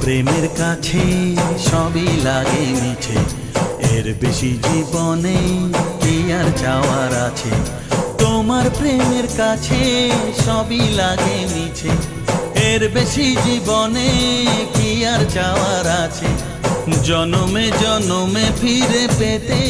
প্রেমের কাছে সবই লাগে মিছে, এর বেশি জীবনে কি আর চাওয়ার আছে। তোমার প্রেমের কাছে সবই লাগে মিছে, এর বেশি জীবনে কি আর চাওয়ার আছে। জনমে জনমে ফিরে পেতে